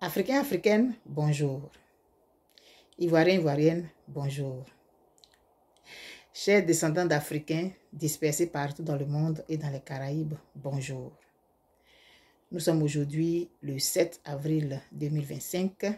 Africains, Africaines, bonjour. Ivoiriens, Ivoiriennes, bonjour. Chers descendants d'Africains dispersés partout dans le monde et dans les Caraïbes, bonjour. Nous sommes aujourd'hui le 7 avril 2025.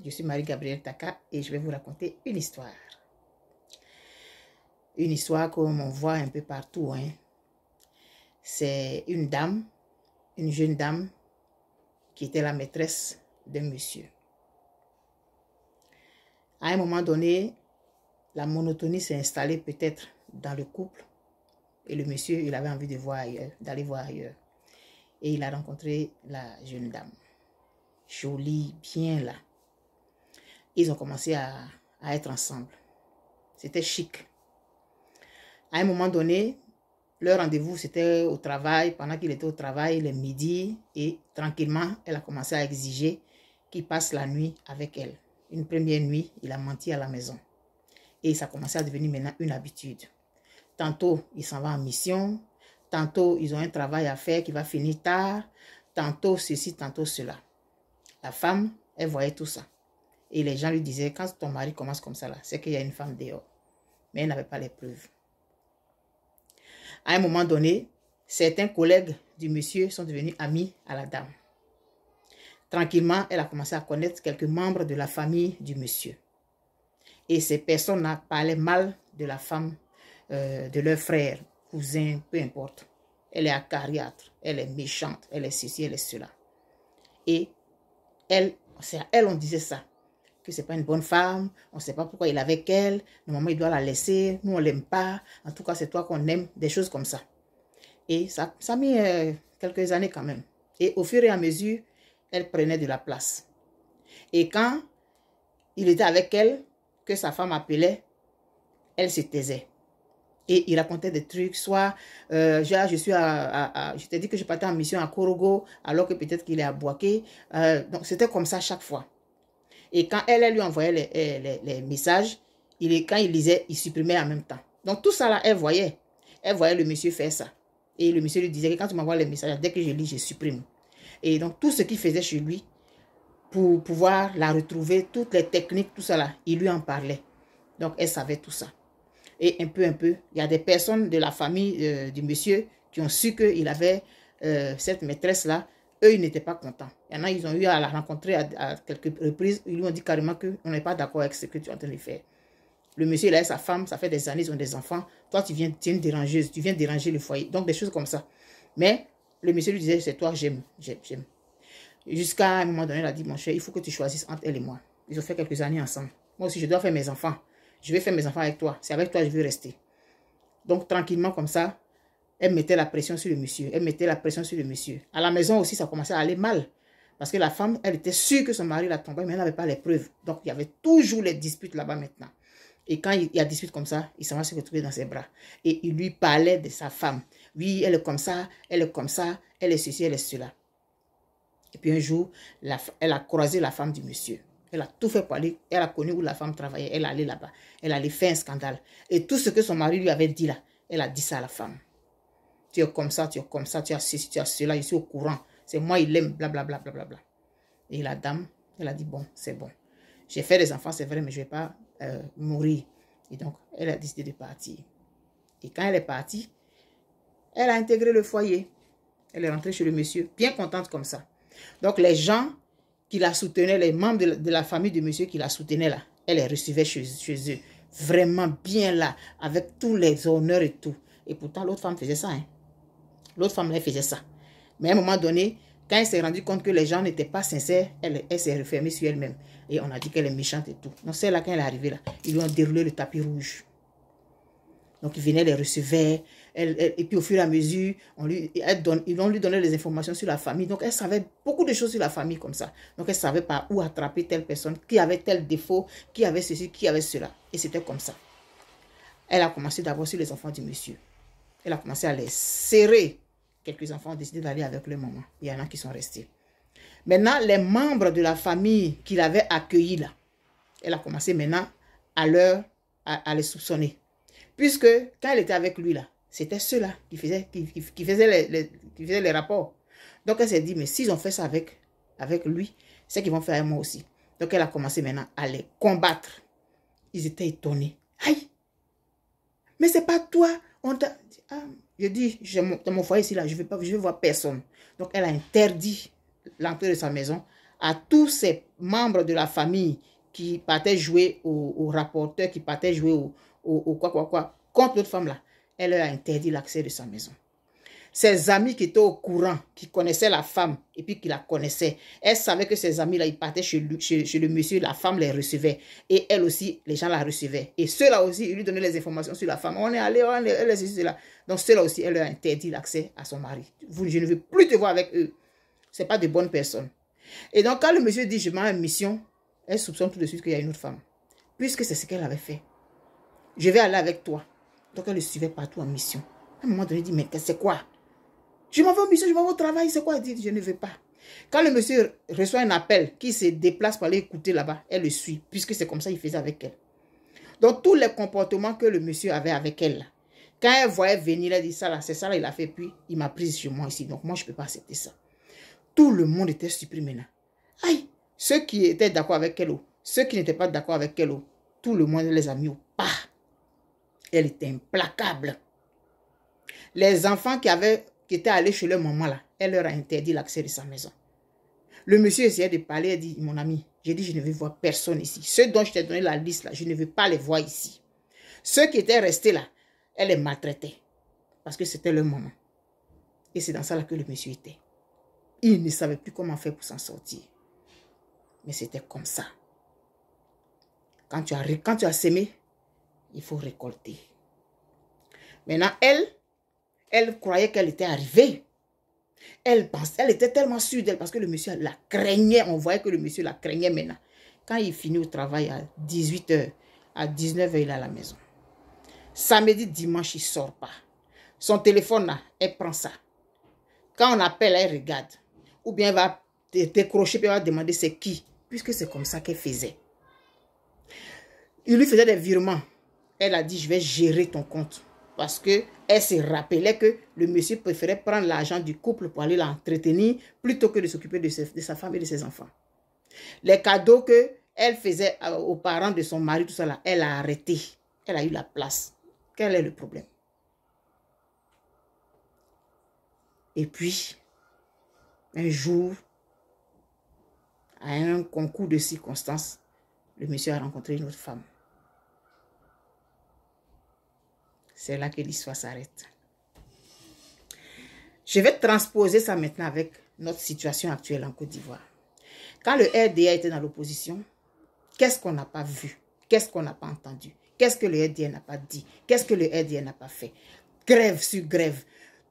Je suis Marie-Gabrielle Taka et je vais vous raconter une histoire. Une histoire comme on voit un peu partout. C'est une dame, une jeune dame qui était la maîtresse d'un monsieur. À un moment donné, la monotonie s'est installée peut-être dans le couple et le monsieur, il avait envie de voir ailleurs, d'aller voir ailleurs. Et il a rencontré la jeune dame, jolie, bien là. Ils ont commencé à être ensemble. C'était chic. À un moment donné, leur rendez-vous, c'était au travail. Pendant qu'il était au travail, il est midi. Et tranquillement, elle a commencé à exiger qu'il passe la nuit avec elle. Une première nuit, il a menti à la maison. Et ça a commencé à devenir maintenant une habitude. Tantôt, il s'en va en mission. Tantôt, ils ont un travail à faire qui va finir tard. Tantôt ceci, tantôt cela. La femme, elle voyait tout ça. Et les gens lui disaient, quand ton mari commence comme ça, là, c'est qu'il y a une femme dehors. Mais elle n'avait pas les preuves. À un moment donné, certains collègues du monsieur sont devenus amis à la dame. Tranquillement, elle a commencé à connaître quelques membres de la famille du monsieur. Et ces personnes parlaient mal de la femme, de leur frère, cousin, peu importe. Elle est acariâtre, elle est méchante, elle est ceci, elle est cela. Et elle, c'est à elle on disait ça, que ce n'est pas une bonne femme, on ne sait pas pourquoi il est avec elle, normalement il doit la laisser, nous on ne l'aime pas, en tout cas c'est toi qu'on aime, des choses comme ça. Et ça a mis quelques années quand même. Et au fur et à mesure, elle prenait de la place. Et quand il était avec elle, que sa femme appelait, elle se taisait. Et il racontait des trucs, soit je t'ai dit que je partais en mission à Korogo, alors que peut-être qu'il est à Bouaké. Donc c'était comme ça chaque fois. Et quand elle lui envoyait les messages, quand il lisait, il supprimait en même temps. Donc tout ça là, elle voyait le monsieur faire ça. Et le monsieur lui disait que quand tu m'envoies les messages, dès que je lis, je supprime. Et donc tout ce qu'il faisait chez lui, pour pouvoir la retrouver, toutes les techniques, tout ça là, il lui en parlait. Donc elle savait tout ça. Et un peu, il y a des personnes de la famille du monsieur qui ont su qu'il avait cette maîtresse-là. Eux, ils n'étaient pas contents. Il y en a, ils ont eu à la rencontrer à quelques reprises. Ils lui ont dit carrément qu'on n'est pas d'accord avec ce que tu es en train de faire. Le monsieur, il a sa femme, ça fait des années, ils ont des enfants. Toi, tu es une dérangeuse, tu viens déranger le foyer. Donc, des choses comme ça. Mais le monsieur lui disait, c'est toi, j'aime. Jusqu'à un moment donné, il a dit, mon cher, il faut que tu choisisses entre elle et moi. Ils ont fait quelques années ensemble. Moi aussi, je dois faire mes enfants. Je vais faire mes enfants avec toi. C'est avec toi que je veux rester. Donc, tranquillement, comme ça, elle mettait la pression sur le monsieur. À la maison aussi, ça commençait à aller mal. Parce que la femme, elle était sûre que son mari la tombait, mais elle n'avait pas les preuves. Donc, il y avait toujours les disputes là-bas maintenant. Et quand il y a dispute comme ça, il s'en va se retrouver dans ses bras. Et il lui parlait de sa femme. Oui, elle est comme ça, elle est comme ça, elle est ceci, elle est cela. Et puis un jour, elle a croisé la femme du monsieur. Elle a tout fait pour aller. Elle a connu où la femme travaillait. Elle allait là-bas. Elle allait faire un scandale. Et tout ce que son mari lui avait dit là, elle a dit ça à la femme. Tu es comme ça, tu es comme ça, tu as ceci, tu as cela, je suis au courant. C'est moi, il aime, blablabla. Et la dame, elle a dit, bon, c'est bon. J'ai fait des enfants, c'est vrai, mais je ne vais pas mourir. Et donc, elle a décidé de partir. Et quand elle est partie, elle a intégré le foyer. Elle est rentrée chez le monsieur, bien contente comme ça. Donc, les gens qui la soutenaient, les membres de la famille du monsieur qui la soutenaient là, elle les recevait chez eux. Vraiment bien là, avec tous les honneurs et tout. Et pourtant, l'autre femme faisait ça. L'autre femme, elle faisait ça. Mais à un moment donné, quand elle s'est rendue compte que les gens n'étaient pas sincères, elle s'est refermée sur elle-même. Et on a dit qu'elle est méchante et tout. Donc, c'est là, quand elle est arrivée là, ils lui ont déroulé le tapis rouge. Donc, ils venaient les recevoir. Et puis, au fur et à mesure, ils ont lui donné les informations sur la famille. Donc, elle savait beaucoup de choses sur la famille comme ça. Donc, elle savait par où attraper telle personne, qui avait tel défaut, qui avait ceci, qui avait cela. Et c'était comme ça. Elle a commencé d'abord sur les enfants du monsieur. Elle a commencé à les serrer. Quelques enfants ont décidé d'aller avec leur maman. Il y en a qui sont restés. Maintenant, les membres de la famille qu'il avait accueillis là, elle a commencé maintenant à les soupçonner. Puisque quand elle était avec lui là, c'était ceux-là qui faisaient les rapports. Donc elle s'est dit, mais s'ils ont fait ça avec avec lui, c'est qu'ils vont faire avec moi aussi. Donc, elle a commencé maintenant à les combattre. Ils étaient étonnés. Aïe! Mais c'est pas toi. On t'a... Ah, je dis, dans mon foyer ici, là, je vais voir personne. Donc, elle a interdit l'entrée de sa maison à tous ces membres de la famille qui partaient jouer au rapporteur, qui partaient jouer au quoi, contre l'autre femme là. Elle leur a interdit l'accès de sa maison. Ses amis qui étaient au courant, qui connaissaient la femme et puis qui la connaissaient, elle savait que ses amis là, ils partaient chez le monsieur, la femme les recevait. Et elle aussi, les gens la recevaient. Et ceux-là aussi, ils lui donnaient les informations sur la femme. On est allé, elle est ici, là. Donc ceux-là aussi, elle leur a interdit l'accès à son mari. Je ne veux plus te voir avec eux. Ce n'est pas de bonnes personnes. Et donc quand le monsieur dit, je m'en vais en mission, elle soupçonne tout de suite qu'il y a une autre femme. Puisque c'est ce qu'elle avait fait. Je vais aller avec toi. Donc elle le suivait partout en mission. À un moment donné, il dit, mais c'est quoi? Je m'en vais en mission, je m'en vais au travail, c'est quoi? Elle dit, je ne veux pas. Quand le monsieur reçoit un appel, qui se déplace pour aller écouter là-bas, elle le suit, puisque c'est comme ça qu'il faisait avec elle. Donc, tous les comportements que le monsieur avait avec elle, là, quand elle voyait venir, elle dit, ça là, c'est ça là, il a fait, puis il m'a prise chez moi ici, donc moi, je ne peux pas accepter ça. Tout le monde était surpris maintenant. Aïe, ceux qui étaient d'accord avec elle, ceux qui n'étaient pas d'accord avec elle, tout le monde les a mis au pas. Elle était implacable. Les enfants qui étaient allés chez leur maman là, elle leur a interdit l'accès de sa maison. Le monsieur essayait de parler, elle dit, mon ami, j'ai dit, je ne veux voir personne ici. Ceux dont je t'ai donné la liste là, je ne veux pas les voir ici. Ceux qui étaient restés là, elle les maltraitait. Parce que c'était leur maman. Et c'est dans ça là que le monsieur était. Il ne savait plus comment faire pour s'en sortir. Mais c'était comme ça. Quand tu as semé, il faut récolter. Maintenant, elle croyait qu'elle était arrivée. Elle était tellement sûre d'elle parce que le monsieur la craignait. On voyait que le monsieur la craignait maintenant. Quand il finit au travail à 18 h, à 19 h, il est à la maison. Samedi, dimanche, il ne sort pas. Son téléphone, là, elle prend ça. Quand on appelle, elle regarde. Ou bien elle va décrocher et elle va demander c'est qui. Puisque c'est comme ça qu'elle faisait. Il lui faisait des virements. Elle a dit, je vais gérer ton compte. Parce qu'elle se rappelait que le monsieur préférait prendre l'argent du couple pour aller l'entretenir plutôt que de s'occuper de sa femme et de ses enfants. Les cadeaux qu'elle faisait aux parents de son mari, tout ça là, elle a arrêté. Elle a eu la place. Quel est le problème? Et puis, un jour, à un concours de circonstances, le monsieur a rencontré une autre femme. C'est là que l'histoire s'arrête. Je vais transposer ça maintenant avec notre situation actuelle en Côte d'Ivoire. Quand le RDA était dans l'opposition, qu'est-ce qu'on n'a pas vu? Qu'est-ce qu'on n'a pas entendu? Qu'est-ce que le RDA n'a pas dit? Qu'est-ce que le RDA n'a pas fait? Grève sur grève.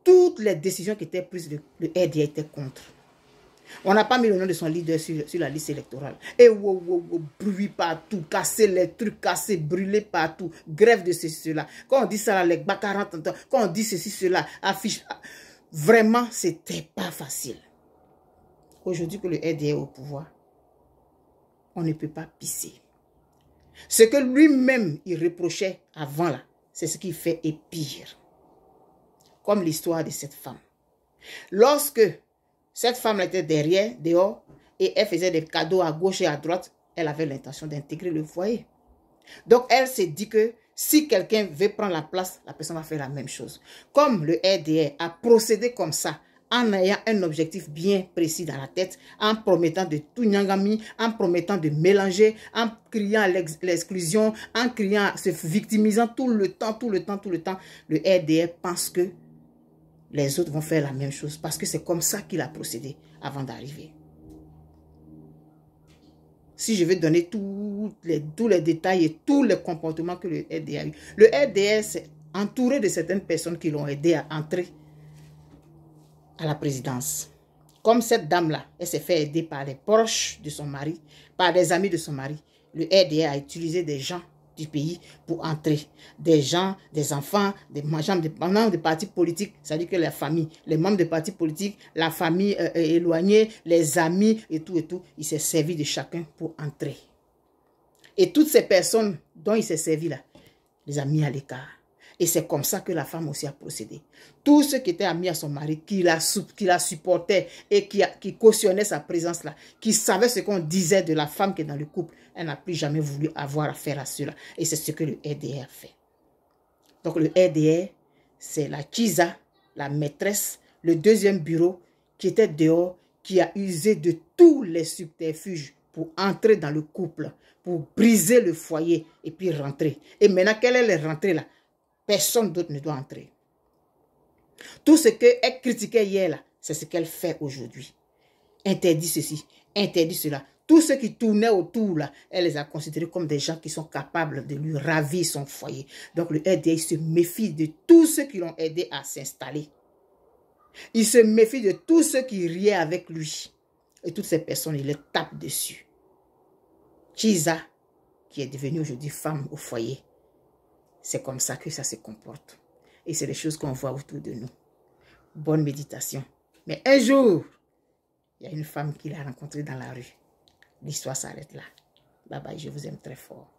Toutes les décisions qui étaient prises, le RDA était contre. On n'a pas mis le nom de son leader sur la liste électorale. Et bruit partout, casser les trucs, casser, brûler partout, grève de ceci, cela. Quand on dit ça, les bacs 40 ans, quand on dit ceci, cela, affiche. Vraiment, c'était pas facile. Aujourd'hui que le RDA est au pouvoir, on ne peut pas pisser. Ce que lui-même, il reprochait avant là, c'est ce qu'il fait et pire. Comme l'histoire de cette femme. Lorsque cette femme était derrière, dehors, et elle faisait des cadeaux à gauche et à droite, elle avait l'intention d'intégrer le foyer. Donc, elle s'est dit que si quelqu'un veut prendre la place, la personne va faire la même chose. Comme le RDA a procédé comme ça, en ayant un objectif bien précis dans la tête, en promettant de tout nyangami, en promettant de mélanger, en criant l'exclusion, en criant, se victimisant tout le temps, le RDA pense que les autres vont faire la même chose parce que c'est comme ça qu'il a procédé avant d'arriver. Si je vais donner tous les détails et tous les comportements que le RDA a eu. Le RDA s'est entouré de certaines personnes qui l'ont aidé à entrer à la présidence. Comme cette dame-là, elle s'est fait aider par les proches de son mari, par des amis de son mari. Le RDA a utilisé des gens du pays pour entrer. Des gens, des enfants, des membres de partis politiques, c'est-à-dire que la famille, les membres de partis politiques, la famille éloignée, les amis et tout, il s'est servi de chacun pour entrer. Et toutes ces personnes dont il s'est servi là, les a mis à l'écart. Et c'est comme ça que la femme aussi a procédé. Tous ceux qui étaient amis à son mari, qui la supportaient et qui cautionnaient sa présence là, qui savaient ce qu'on disait de la femme qui est dans le couple, elle n'a plus jamais voulu avoir affaire à cela. Et c'est ce que le RDR fait. Donc le RDR, c'est la Chiza, la maîtresse, le deuxième bureau qui était dehors, qui a usé de tous les subterfuges pour entrer dans le couple, pour briser le foyer et puis rentrer. Et maintenant qu'elle est rentrée là, personne d'autre ne doit entrer. Tout ce qu'elle critiquait hier là, c'est ce qu'elle fait aujourd'hui. Interdit ceci, interdit cela. Tous ceux qui tournaient autour là, elle les a considérés comme des gens qui sont capables de lui ravir son foyer. Donc le RDA se méfie de tous ceux qui l'ont aidé à s'installer. Il se méfie de tous ceux qui riaient avec lui. Et toutes ces personnes, il les tape dessus. Chiza, qui est devenue aujourd'hui femme au foyer, c'est comme ça que ça se comporte. Et c'est les choses qu'on voit autour de nous. Bonne méditation. Mais un jour, il y a une femme qu'il a rencontrée dans la rue. L'histoire s'arrête là. Bye bye, je vous aime très fort.